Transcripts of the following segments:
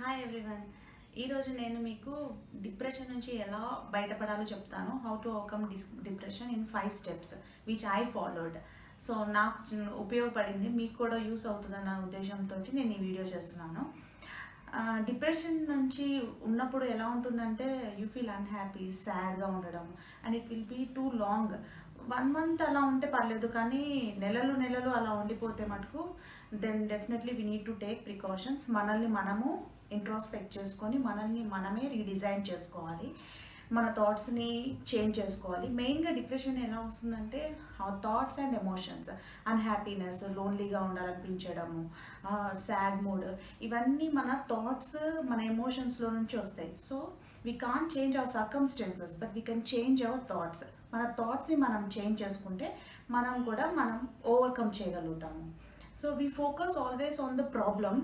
Hi everyone. ఈరోజు నేను మీకు డిప్రెషన్ నుంచి ఎలా బయటపడాలో చెప్తాను. How to overcome depression in 5 steps which I followed. So నాకు ఉపయోగపడింది, మీకు కూడా యూస్ అవుతుందన్న ఉద్దేశంతో నేను ఈ వీడియో చేస్తున్నాను. డిప్రెషన్ నుంచి ఉన్నప్పుడు ఎలా ఉంటుందంటే యూ ఫీల్ అన్హ్యాపీ, సాడ్గా ఉండడం, and it will be too long. 1 month అలా ఉంటే పర్లేదు, కానీ నెలలు నెలలు అలా ఉండిపోతే మటుకు then definitely we need to take precautions. మనల్ని మనము ఇంట్రాస్పెక్ట్ చేసుకొని మనల్ని మనమే రీడిజైన్ చేసుకోవాలి, మన థాట్స్ని చేంజ్ చేసుకోవాలి. మెయిన్గా డిప్రెషన్ ఎలా వస్తుందంటే థాట్స్ అండ్ ఎమోషన్స్, అన్హ్యాపీనెస్, లోన్లీగా ఉండాలనిపించడము, సాడ్ మూడ్, ఇవన్నీ మన థాట్స్ మన ఎమోషన్స్లో నుంచి వస్తాయి. So we can't change our circumstances, but we can change our thoughts. మన థాట్స్ని మనం చేంజ్ చేసుకుంటే మనం ఓవర్కమ్ చేయగలుగుతాము. So we focus always on the problem,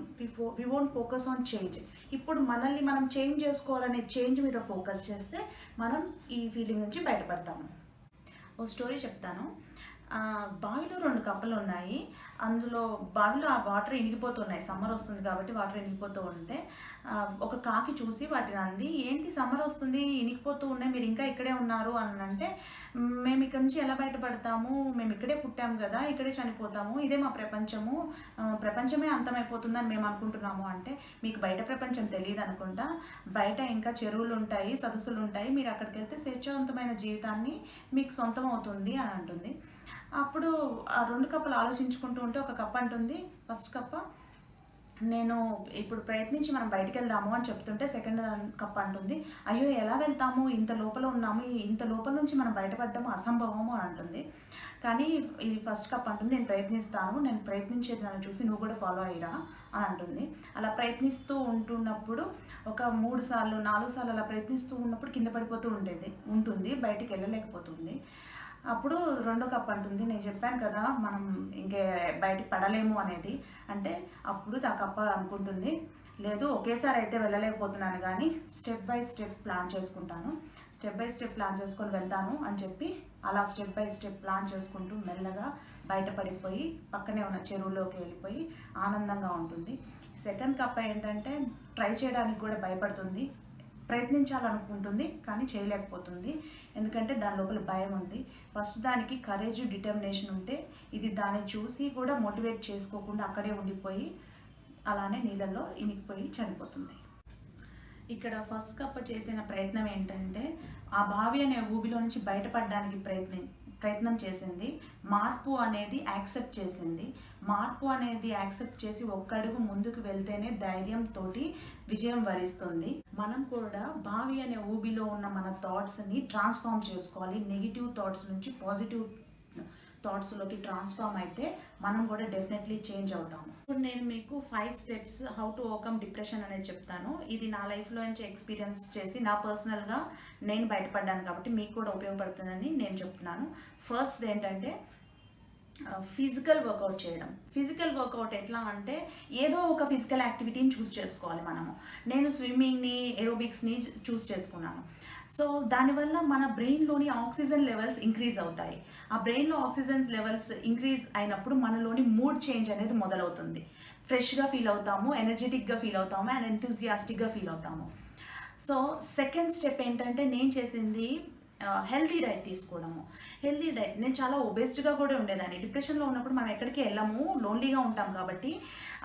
we won't focus on change. ఇప్పుడు మనల్ని మనం చేంజ్ చేసుకోవాలనే చేంజ్ మీద ఫోకస్ చేస్తే మనం ఈ ఫీలింగ్ నుంచి బయటపడతాము. ఓ స్టోరీ చెప్తాను. బావిలో 2 కప్పలు ఉన్నాయి. అందులో బావిలో ఆ వాటర్ ఇనిగిపోతున్నాయి. సమ్మర్ వస్తుంది కాబట్టి వాటర్ ఇనిగిపోతూ ఉంటే ఒక కాకి చూసి వాటిని అంది, ఏంటి సమ్మర్ వస్తుంది, ఇనిగిపోతూ ఉన్నాయి, మీరు ఇంకా ఇక్కడే ఉన్నారు అని అంటే, మేము ఇక్కడ నుంచి ఎలా బయటపడతాము, మేము ఇక్కడే పుట్టాము కదా, ఇక్కడే చనిపోతాము, ఇదే మా ప్రపంచము, ప్రపంచమే అంతమైపోతుందని మేము అనుకుంటున్నాము అంటే, మీకు బయట ప్రపంచం తెలియదు అనుకుంటా, బయట ఇంకా చెరువులు ఉంటాయి, సదస్సులు ఉంటాయి, మీరు అక్కడికి వెళ్తే స్వేచ్ఛావంతమైన జీవితాన్ని మీకు సొంతం అవుతుంది అని అంటుంది. అప్పుడు ఆ 2 కప్పలు ఆలోచించుకుంటూ ఉంటే ఒక కప్ప అంటుంది, ఫస్ట్ కప్ప, నేను ఇప్పుడు ప్రయత్నించి మనం బయటికి వెళ్దాము అని చెప్తుంటే సెకండ్ కప్ప అంటుంది, అయ్యో ఎలా వెళ్తాము, ఇంత లోపల ఉన్నాము, ఇంత లోపల నుంచి మనం బయటపడ్డాము అసంభవము అని అంటుంది. కానీ ఇది ఫస్ట్ కప్ అంటుంది, నేను ప్రయత్నిస్తాను, నేను ప్రయత్నించేది నన్ను చూసి నువ్వు కూడా ఫాలో అయ్యిరా అని అంటుంది. అలా ప్రయత్నిస్తూ ఉంటున్నప్పుడు ఒక 3 సార్లు 4 సార్లు అలా ప్రయత్నిస్తూ ఉన్నప్పుడు కింద పడిపోతూ ఉంటుంది, బయటికి వెళ్ళలేకపోతుంది. అప్పుడు రెండో కప్ అంటుంది, నేను చెప్పాను కదా మనం ఇంకే బయటికి పడలేము అనేది అంటే, అప్పుడు ఆ కప్ప అనుకుంటుంది, లేదు ఒకేసారి అయితే వెళ్ళలేకపోతున్నాను, కానీ స్టెప్ బై స్టెప్ ప్లాన్ చేసుకుంటాను, స్టెప్ బై స్టెప్ ప్లాన్ చేసుకొని వెళ్తాను అని చెప్పి అలా స్టెప్ బై స్టెప్ ప్లాన్ చేసుకుంటూ మెల్లగా బయటపడిపోయి పక్కనే ఉన్న చెరువులోకి వెళ్ళిపోయి ఆనందంగా ఉంటుంది. సెకండ్ కప్ప ఏంటంటే ట్రై చేయడానికి కూడా భయపడుతుంది, ప్రయత్నించాలనుకుంటుంది కానీ చేయలేకపోతుంది, ఎందుకంటే దాని లోపల భయం ఉంది. ఫస్ట్ దానికి కరేజ్, డిటర్మినేషన్ ఉంటే ఇది దాన్ని చూసి కూడా మోటివేట్ చేసుకోకుండా అక్కడే ఉండిపోయి అలానే నీళ్ళల్లో ఇనికిపోయి చనిపోతుంది. ఇక్కడ ఫస్ట్ కప్ప చేసిన ప్రయత్నం ఏంటంటే ఆ బావి అనే ఊబిలో నుంచి బయటపడడానికి ప్రయత్నం చేసింది, మార్పు అనేది యాక్సెప్ట్ చేసింది. మార్పు అనేది యాక్సెప్ట్ చేసి ఒక్కడుగు ముందుకు వెళ్తేనే ధైర్యంతో విజయం వరిస్తుంది. మనం కూడా బావి అనే ఊబిలో ఉన్న మన థాట్స్ని ట్రాన్స్ఫార్మ్ చేసుకోవాలి. నెగిటివ్ థాట్స్ నుంచి పాజిటివ్ థాట్స్లోకి ట్రాన్స్ఫార్మ్ అయితే మనం కూడా డెఫినెట్లీ చేంజ్ అవుతాము. ఇప్పుడు నేను మీకు 5 steps how to overcome depression అనేది చెప్తాను. ఇది నా లైఫ్లో నుంచి ఎక్స్పీరియన్స్ చేసి నా పర్సనల్గా నేను బయటపడ్డాను కాబట్టి మీకు కూడా ఉపయోగపడుతుందని నేను చెప్తున్నాను. ఫస్ట్ ఏంటంటే ఫిజికల్ వర్కౌట్ చేయడం. ఫిజికల్ వర్కౌట్ ఎట్లా అంటే ఏదో ఒక ఫిజికల్ యాక్టివిటీని చూస్ చేసుకోవాలి మనము. నేను స్విమ్మింగ్ని, ఏరోబిక్స్ని చూస్ చేసుకున్నాను. సో దానివల్ల మన బ్రెయిన్లోని ఆక్సిజన్ లెవెల్స్ ఇంక్రీజ్ అవుతాయి. ఆ బ్రెయిన్లో ఆక్సిజన్ లెవెల్స్ ఇంక్రీజ్ అయినప్పుడు మనలోని మూడ్ చేంజ్ అనేది మొదలవుతుంది. ఫ్రెష్గా ఫీల్ అవుతాము, ఎనర్జెటిక్గా ఫీల్ అవుతాము, అండ్ ఎంతూజియాస్టిక్గా ఫీల్ అవుతాము. సో సెకండ్ స్టెప్ ఏంటంటే నేను చేసింది హెల్తీ డైట్ తీసుకోవడము. హెల్తీ డైట్, నేను చాలా ఒబేస్డ్గా కూడా ఉండేదాన్ని. డిప్రెషన్లో ఉన్నప్పుడు మనం ఎక్కడికి వెళ్ళాము, లోన్లీగా ఉంటాం కాబట్టి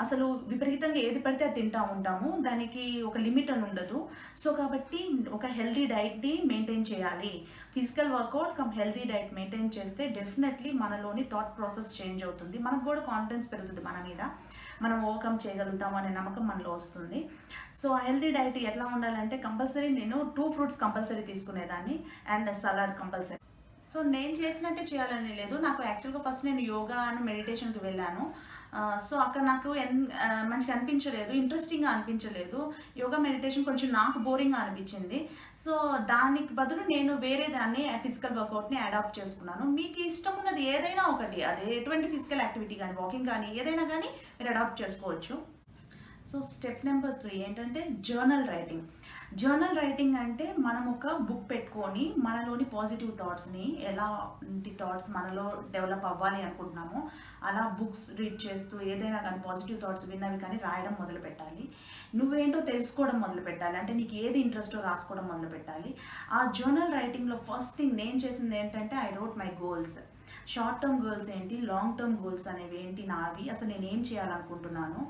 అసలు విపరీతంగా ఏది పడితే అది తింటూ ఉంటాము, దానికి ఒక లిమిట్ అని ఉండదు. సో కాబట్టి ఒక హెల్తీ డైట్ని మెయింటైన్ చేయాలి. Physical work out come healthy diet maintain చేస్తే డెఫినెట్లీ మనలోని థాట్ ప్రాసెస్ చేంజ్ అవుతుంది, మనకు కూడా కాన్ఫిడెన్స్ పెరుగుతుంది, మన మీద మనం ఓవర్కమ్ చేయగలుగుతాము అనే నమ్మకం మనలో వస్తుంది. సో ఆ హెల్తీ డైట్ ఎట్లా ఉండాలంటే కంపల్సరీ నేను 2 ఫ్రూట్స్ కంపల్సరీ తీసుకునేదాన్ని అండ్ సలాడ్ కంపల్సరీ. సో నేను చేసినట్టే చేయాలని లేదు, నాకు యాక్చువల్గా ఫస్ట్ నేను యోగా అండ్ మెడిటేషన్కి వెళ్ళాను. సో అక్కడ నాకు మంచిగా అనిపించలేదు, ఇంట్రెస్టింగ్గా అనిపించలేదు. యోగా మెడిటేషన్ కొంచెం నాకు బోరింగ్గా అనిపించింది. సో దానికి బదులు నేను వేరే దాన్ని ఫిజికల్ వర్కౌట్ని అడాప్ట్ చేసుకున్నాను. మీకు ఇష్టం ఉన్నది ఏదైనా ఒకటి, అదే ఎటువంటి ఫిజికల్ యాక్టివిటీ కానీ, వాకింగ్ కానీ, ఏదైనా కానీ మీరు అడాప్ట్ చేసుకోవచ్చు. సో స్టెప్ నెంబర్ 3 ఏంటంటే జర్నల్ రైటింగ్. జర్నల్ రైటింగ్ అంటే మనం ఒక బుక్ పెట్టుకొని మనలోని పాజిటివ్ థాట్స్ని ఎలాంటి థాట్స్ మనలో డెవలప్ అవ్వాలి అనుకుంటున్నామో అలా బుక్స్ రీడ్ చేస్తూ ఏదైనా కానీ పాజిటివ్ థాట్స్ విన్నవి కానీ రాయడం మొదలు పెట్టాలి. నువ్వేంటో తెలుసుకోవడం మొదలు పెట్టాలి. అంటే నీకు ఏది ఇంట్రెస్టో రాసుకోవడం మొదలు పెట్టాలి. ఆ జర్నల్ రైటింగ్లో ఫస్ట్ థింగ్ నేను చేసింది ఏంటంటే I wrote my goals. Short term goals ఏంటి, లాంగ్ టర్మ్ గోల్స్ అనేవి ఏంటి నావి, అసలు నేను ఏం చేయాలనుకుంటున్నాను,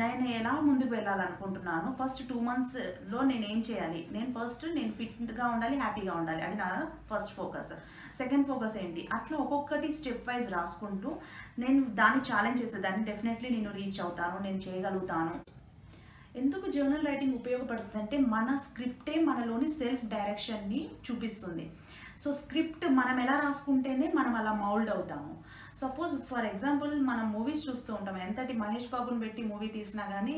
నేను ఎలా ముందుకు వెళ్ళాలనుకుంటున్నాను, ఫస్ట్ 2 monthsలో నేను ఏం చేయాలి, నేను ఫిట్గా ఉండాలి, హ్యాపీగా ఉండాలి, అది నా ఫస్ట్ ఫోకస్. సెకండ్ ఫోకస్ ఏంటి, అట్లా ఒక్కొక్కటి స్టెప్ వైజ్ రాసుకుంటూ నేను దాన్ని ఛాలెంజ్ చేసేదాన్ని. డెఫినెట్లీ నేను రీచ్ అవుతాను, నేను చేయగలుగుతాను. ఎందుకు జర్నల్ రైటింగ్ ఉపయోగపడుతుంది అంటే మన స్క్రిప్టే మనలోని సెల్ఫ్ డైరెక్షన్ని చూపిస్తుంది. సో స్క్రిప్ట్ మనం ఎలా రాసుకుంటేనే మనం అలా మౌల్డ్ అవుతాము. సపోజ్ ఫర్ ఎగ్జాంపుల్ మనం మూవీస్ చూస్తూ ఉంటాం, ఎంతటి మహేష్ బాబుని పెట్టి మూవీ తీసినా కానీ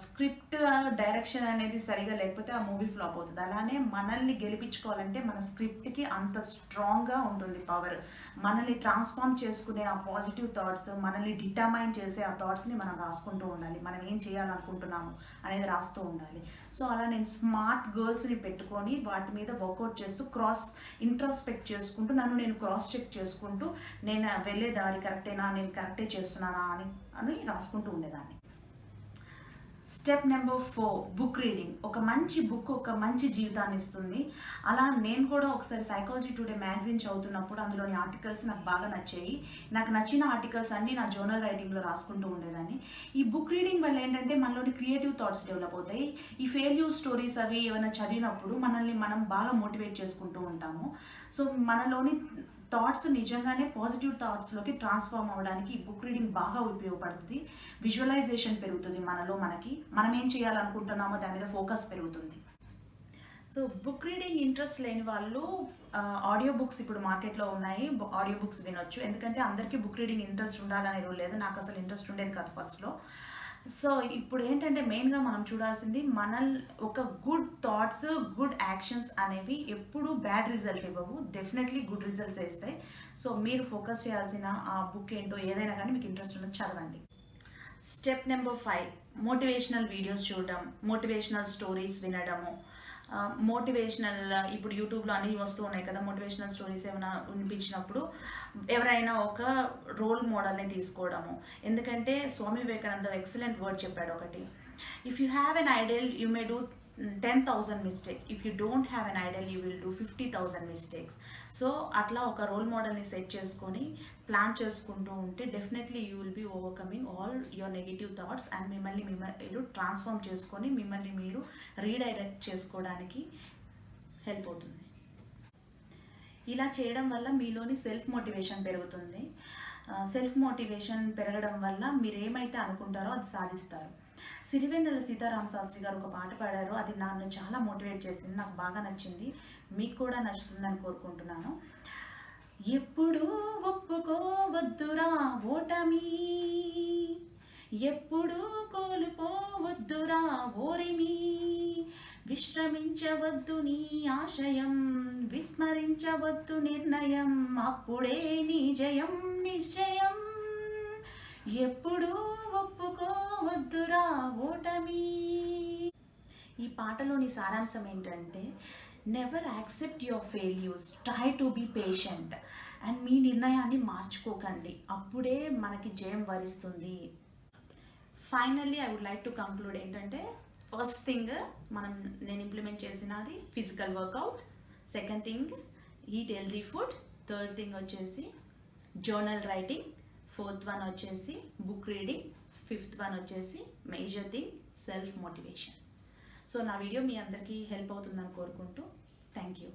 స్క్రిప్ట్ డైరెక్షన్ అనేది సరిగా లేకపోతే ఆ మూవీ ఫ్లాప్ అవుతుంది. అలానే మనల్ని గెలిపించుకోవాలంటే మన స్క్రిప్ట్కి అంత స్ట్రాంగ్గా ఉంటుంది పవర్. మనల్ని ట్రాన్స్ఫార్మ్ చేసుకునే ఆ పాజిటివ్ థాట్స్, మనల్ని డిటర్మైన్ చేసే ఆ థాట్స్ని మనం రాసుకుంటూ ఉండాలి. మనం ఏం చేయాలనుకుంటున్నాము అనేది రాస్తూ ఉండాలి. సో అలా నేను స్మార్ట్ గోల్స్ని పెట్టుకొని వాటి మీద వర్కౌట్ చేస్తూ ఇంట్రాస్పెక్ట్ చేసుకుంటూ నన్ను నేను క్రాస్ చెక్ చేసుకుంటూ నేను వెళ్ళే దారి కరెక్టేనా, నేను కరెక్టే చేస్తున్నానా అని రాసుకుంటూ ఉండేదాన్ని. Step number 4 book reading. ఒక మంచి బుక్ ఒక మంచి జీవితాన్ని ఇస్తుంది. అలా నేను కూడా ఒకసారి సైకాలజీ టుడే మ్యాగజైన్ చదువుతున్నప్పుడు అందులోని ఆర్టికల్స్ నాకు బాగా నచ్చాయి. నాకు నచ్చిన ఆర్టికల్స్ అన్నీ నా జర్నల్ రైటింగ్లో రాసుకుంటూ ఉండేదాన్ని. ఈ బుక్ రీడింగ్ వల్ల ఏంటంటే మనలోని క్రియేటివ్ థాట్స్ డెవలప్ అవుతాయి. ఈ ఫెయిల్యూర్ స్టోరీస్ అవి ఏమైనా చదివినప్పుడు మనల్ని మనం బాగా మోటివేట్ చేసుకుంటూ ఉంటాము. సో మనలోని థాట్స్ నిజంగానే పాజిటివ్ థాట్స్లోకి ట్రాన్స్ఫార్మ్ అవ్వడానికి ఈ బుక్ రీడింగ్ బాగా ఉపయోగపడుతుంది. విజువలైజేషన్ పెరుగుతుంది మనం ఏం చేయాలనుకుంటున్నామో దాని మీద ఫోకస్ పెరుగుతుంది. సో బుక్ రీడింగ్ ఇంట్రెస్ట్ లేని వాళ్ళు ఆడియో బుక్స్ ఇప్పుడు మార్కెట్లో ఉన్నాయి, ఆడియో బుక్స్ వినొచ్చు. ఎందుకంటే అందరికీ బుక్ రీడింగ్ ఇంట్రెస్ట్ ఉండాలనే రూల్ లేదు. నాకు అసలు ఇంట్రెస్ట్ ఉండేది కాదు ఫస్ట్లో. సో ఇప్పుడు ఏంటంటే మెయిన్గా మనం చూడాల్సింది ఒక గుడ్ థాట్స్, గుడ్ యాక్షన్స్ అనేవి ఎప్పుడూ బ్యాడ్ రిజల్ట్ ఇవ్వవు, డెఫినెట్లీ గుడ్ రిజల్ట్స్ ఇస్తాయి. సో మీరు ఫోకస్ చేయాల్సిన ఆ బుక్ ఏంటో ఏదైనా కానీ మీకు ఇంట్రెస్ట్ ఉన్నది చదవండి. స్టెప్ నెంబర్ 5 మోటివేషనల్ వీడియోస్ చూడడం, మోటివేషనల్ స్టోరీస్ వినడము. మోటివేషనల్ ఇప్పుడు యూట్యూబ్లో అన్నీ వస్తూ ఉన్నాయి కదా, మోటివేషనల్ స్టోరీస్ ఏమైనా వినిపించినప్పుడు ఎవరైనా ఒక రోల్ మోడల్ని తీసుకోవడము. ఎందుకంటే స్వామి వివేకానంద ఎక్సలెంట్ వర్డ్ చెప్పాడు ఒకటి, if you have an ideal you may do 10,000 mistake, if you don't have an ideal you will do 50,000 mistakes. So అట్లా ఒక రోల్ మోడల్ని సెట్ చేసుకొని ప్లాన్ చేసుకుంటూ ఉంటే definitely you will be overcoming all your negative thoughts and మిమ్మల్ని మీరు transform చేసుకొని మిమ్మల్ని మీరు రీడైరెక్ట్ చేసుకోవడానికి హెల్ప్ అవుతుంది. ఇలా చేయడం వల్ల మీలోని సెల్ఫ్ మోటివేషన్ పెరుగుతుంది. సెల్ఫ్ మోటివేషన్ పెరగడం వల్ల మీరు ఏమైతే అనుకుంటారో అది సాధిస్తారు. సిరివెన్నెల సీతారామ శాస్త్రి గారు ఒక పాట పాడారు, అది నన్ను చాలా మోటివేట్ చేసింది, నాకు బాగా నచ్చింది, మీకు కూడా నచ్చుతుందని కోరుకుంటున్నాను. ఎప్పుడూ ఒప్పుకోవద్దురా ఓటమి, ఎప్పుడూ కోల్పోవద్దురా ఓరిమి, విశ్రమించవద్దు నీ ఆశయం, విస్మరించవద్దు నిర్ణయం, అప్పుడే నీ జయం నిశ్చయం, ఎప్పుడూ ఒప్పుకోవద్దురా ఓటమి. ఈ పాటలోని సారాంశం ఏంటంటే never accept your failures, try to be patient and మీ నిర్ణయాన్ని మార్చుకోకండి, అప్పుడే మనకి జయం వరిస్తుంది. Finally I would like to conclude ఏంటంటే ఫస్ట్ థింగ్ నేను ఇంప్లిమెంట్ చేసినది physical workout, second thing eat healthy food, third thing వచ్చేసి జర్నల్ రైటింగ్, ఫోర్త్ వన్ వచ్చేసి బుక్ రీడింగ్, ఫిఫ్త్ వన్ వచ్చేసి major thing self motivation. So నా video మీ అందరికీ help అవుతుందని కోరుకుంటూ థ్యాంక్ యూ.